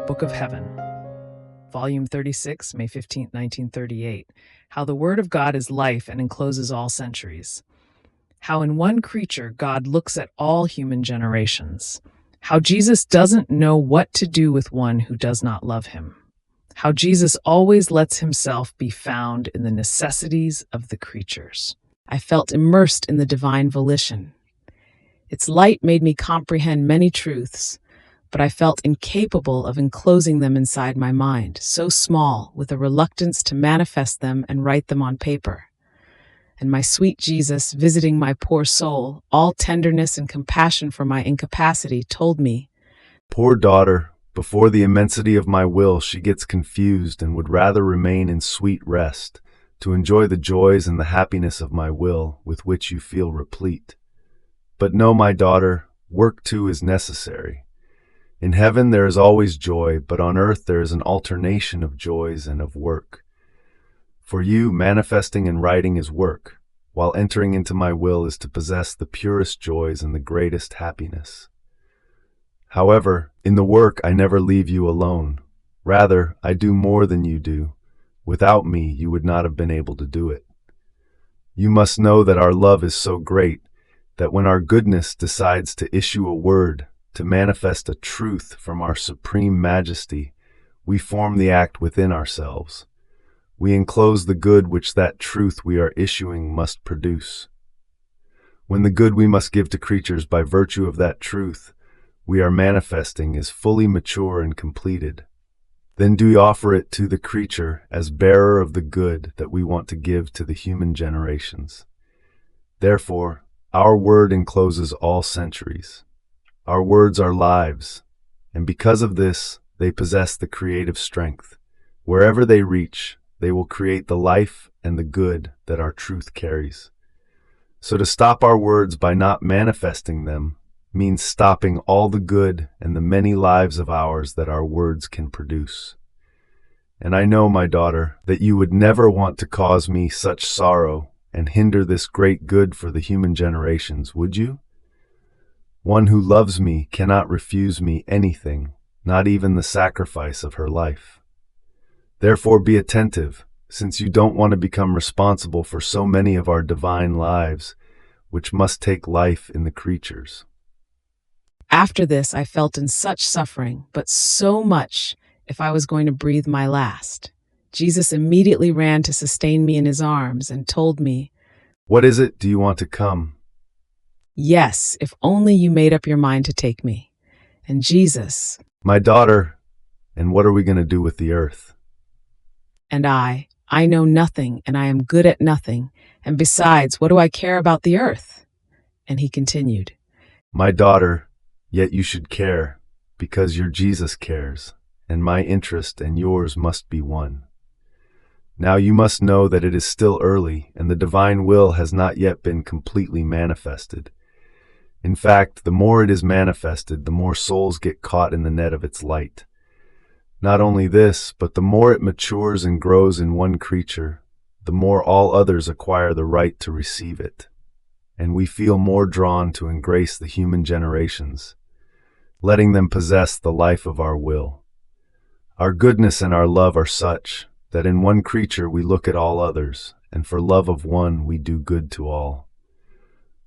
Book of Heaven, Volume 36, May 15, 1938. How the Word of God is life and encloses all centuries. How in one creature God looks at all human generations. How Jesus doesn't know what to do with one who does not love him. How Jesus always lets himself be found in the necessities of the creatures. I felt immersed in the divine volition. Its light made me comprehend many truths, but I felt incapable of enclosing them inside my mind, so small, with a reluctance to manifest them and write them on paper. And my sweet Jesus, visiting my poor soul, all tenderness and compassion for my incapacity, told me, "Poor daughter, before the immensity of my will she gets confused and would rather remain in sweet rest, to enjoy the joys and the happiness of my will, with which you feel replete. But no, my daughter, work too is necessary. In heaven there is always joy, but on earth there is an alternation of joys and of work. For you, manifesting and writing is work, while entering into my will is to possess the purest joys and the greatest happiness. However, in the work I never leave you alone. Rather, I do more than you do. Without me, you would not have been able to do it. You must know that our love is so great that when our goodness decides to issue a word, to manifest a truth from our supreme majesty, we form the act within ourselves. We enclose the good which that truth we are issuing must produce. When the good we must give to creatures by virtue of that truth we are manifesting is fully mature and completed, then do we offer it to the creature as bearer of the good that we want to give to the human generations. Therefore, our word encloses all centuries. Our words are lives, and because of this, they possess the creative strength. Wherever they reach, they will create the life and the good that our truth carries. So to stop our words by not manifesting them means stopping all the good and the many lives of ours that our words can produce. And I know, my daughter, that you would never want to cause me such sorrow and hinder this great good for the human generations, would you? One who loves me cannot refuse me anything, not even the sacrifice of her life. Therefore be attentive, since you don't want to become responsible for so many of our divine lives, which must take life in the creatures." After this, I felt in such suffering, but so much if I was going to breathe my last. Jesus immediately ran to sustain me in his arms and told me, "What is it? Do you want to come?" "Yes, if only you made up your mind to take me." And Jesus, "My daughter, and what are we going to do with the earth?" And I know nothing, and I am good at nothing, and besides, what do I care about the earth? And he continued, "My daughter, yet you should care, because your Jesus cares, and my interest and yours must be one. Now you must know that it is still early, and the divine will has not yet been completely manifested. In fact, the more it is manifested, the more souls get caught in the net of its light. Not only this, but the more it matures and grows in one creature, the more all others acquire the right to receive it, and we feel more drawn to embrace the human generations, letting them possess the life of our will. Our goodness and our love are such that in one creature we look at all others, and for love of one we do good to all.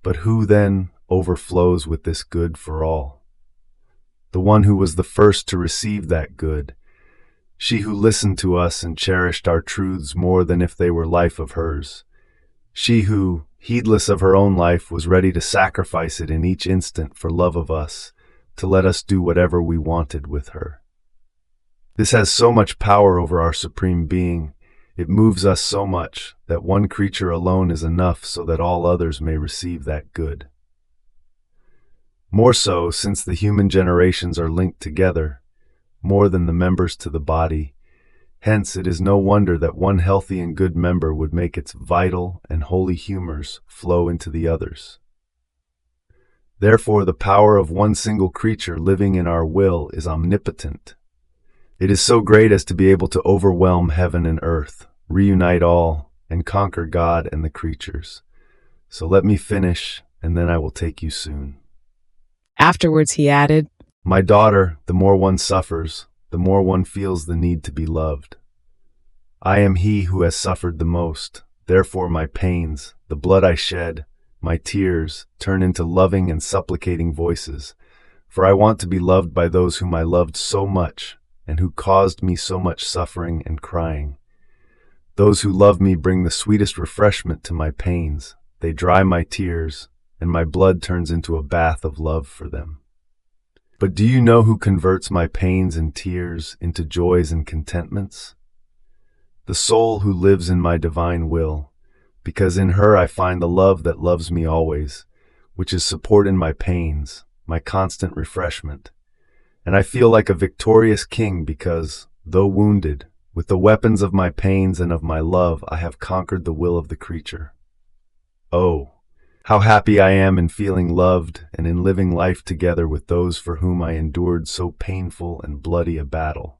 But who then overflows with this good for all? The one who was the first to receive that good, she who listened to us and cherished our truths more than if they were life of hers, she who, heedless of her own life, was ready to sacrifice it in each instant for love of us, to let us do whatever we wanted with her. This has so much power over our supreme being, it moves us so much that one creature alone is enough so that all others may receive that good. More so, since the human generations are linked together, more than the members to the body. Hence, it is no wonder that one healthy and good member would make its vital and holy humors flow into the others. Therefore, the power of one single creature living in our will is omnipotent. It is so great as to be able to overwhelm heaven and earth, reunite all, and conquer God and the creatures. So let me finish, and then I will take you soon. Afterwards he added, My daughter, the more one suffers, the more one feels the need to be loved. I am he who has suffered the most, therefore my pains, the blood I shed, my tears, turn into loving and supplicating voices, for I want to be loved by those whom I loved so much, and who caused me so much suffering and crying. Those who love me bring the sweetest refreshment to my pains. They dry my tears, and my blood turns into a bath of love for them. But do you know who converts my pains and tears into joys and contentments? The soul who lives in my divine will, because in her I find the love that loves me always, which is support in my pains, my constant refreshment. And I feel like a victorious king because, though wounded, with the weapons of my pains and of my love, I have conquered the will of the creature. Oh, how happy I am in feeling loved and in living life together with those for whom I endured so painful and bloody a battle.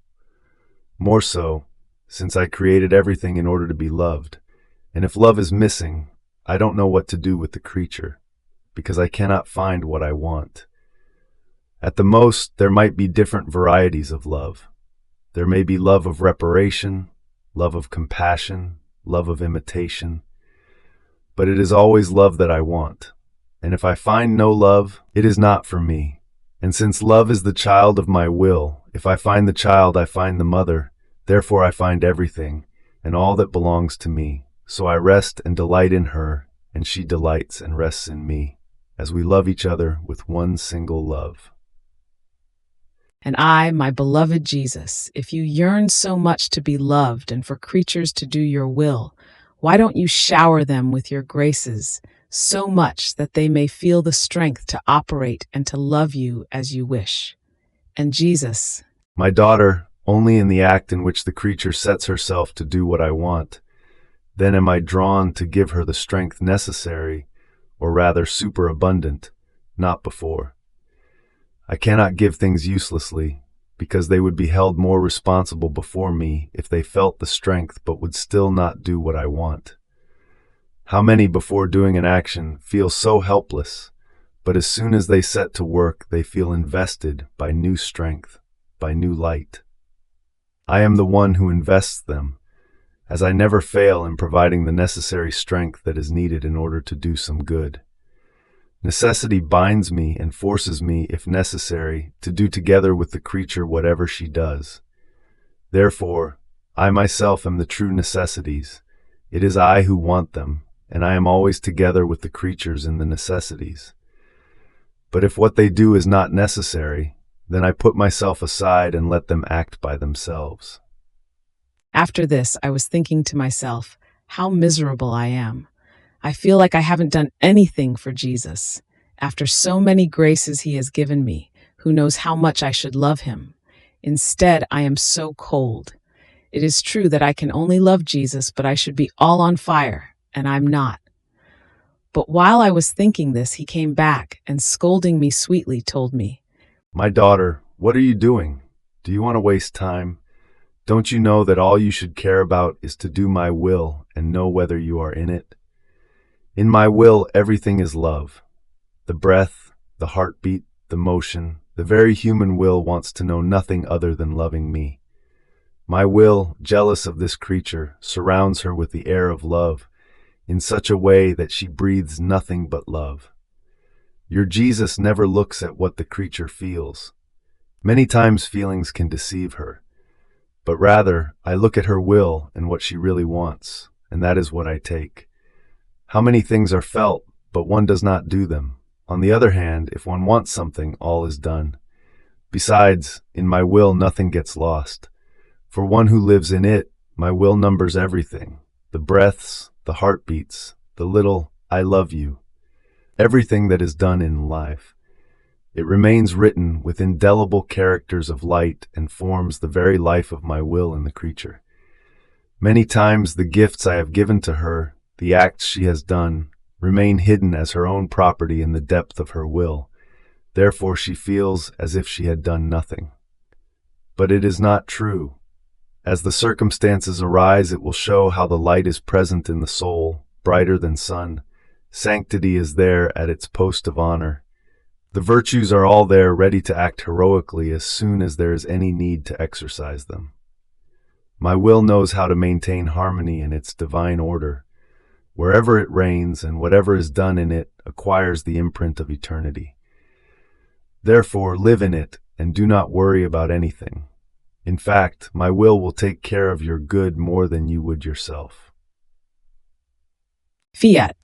More so, since I created everything in order to be loved, and if love is missing, I don't know what to do with the creature, because I cannot find what I want. At the most, there might be different varieties of love. There may be love of reparation, love of compassion, love of imitation. But it is always love that I want. And if I find no love, it is not for me. And since love is the child of my will, if I find the child, I find the mother. Therefore I find everything, and all that belongs to me. So I rest and delight in her, and she delights and rests in me, as we love each other with one single love. And I, my beloved Jesus, if you yearn so much to be loved and for creatures to do your will, why don't you shower them with your graces so much that they may feel the strength to operate and to love you as you wish? And Jesus, My daughter, only in the act in which the creature sets herself to do what I want, then am I drawn to give her the strength necessary, or rather superabundant, not before. I cannot give things uselessly, because they would be held more responsible before me if they felt the strength but would still not do what I want. How many before doing an action feel so helpless, but as soon as they set to work they feel invested by new strength, by new light. I am the one who invests them, as I never fail in providing the necessary strength that is needed in order to do some good. Necessity binds me and forces me, if necessary, to do together with the creature whatever she does. Therefore, I myself am the true necessities. It is I who want them, and I am always together with the creatures in the necessities. But if what they do is not necessary, then I put myself aside and let them act by themselves. after this, I was thinking to myself, how miserable I am. I feel like I haven't done anything for Jesus. After so many graces he has given me, who knows how much I should love him? Instead, I am so cold. It is true that I can only love Jesus, but I should be all on fire, and I'm not. But while I was thinking this, he came back and, scolding me sweetly, told me, My daughter, what are you doing? Do you want to waste time? Don't you know that all you should care about is to do my will and know whether you are in it? In my will, everything is love. The breath, the heartbeat, the motion, the very human will wants to know nothing other than loving me. My will, jealous of this creature, surrounds her with the air of love in such a way that she breathes nothing but love. Your Jesus never looks at what the creature feels. Many times feelings can deceive her, but rather I look at her will and what she really wants, and that is what I take. How many things are felt, but one does not do them? On the other hand, if one wants something, all is done. Besides, in my will nothing gets lost. For one who lives in it, my will numbers everything, the breaths, the heartbeats, the little I love you, everything that is done in life. It remains written with indelible characters of light and forms the very life of my will in the creature. Many times the gifts I have given to her, the acts she has done, remain hidden as her own property in the depth of her will. Therefore she feels as if she had done nothing. But it is not true. As the circumstances arise, it will show how the light is present in the soul, brighter than sun. Sanctity is there at its post of honor. The virtues are all there, ready to act heroically as soon as there is any need to exercise them. My will knows how to maintain harmony in its divine order. Wherever it reigns and whatever is done in it acquires the imprint of eternity. Therefore, live in it and do not worry about anything. In fact, my will take care of your good more than you would yourself. Fiat.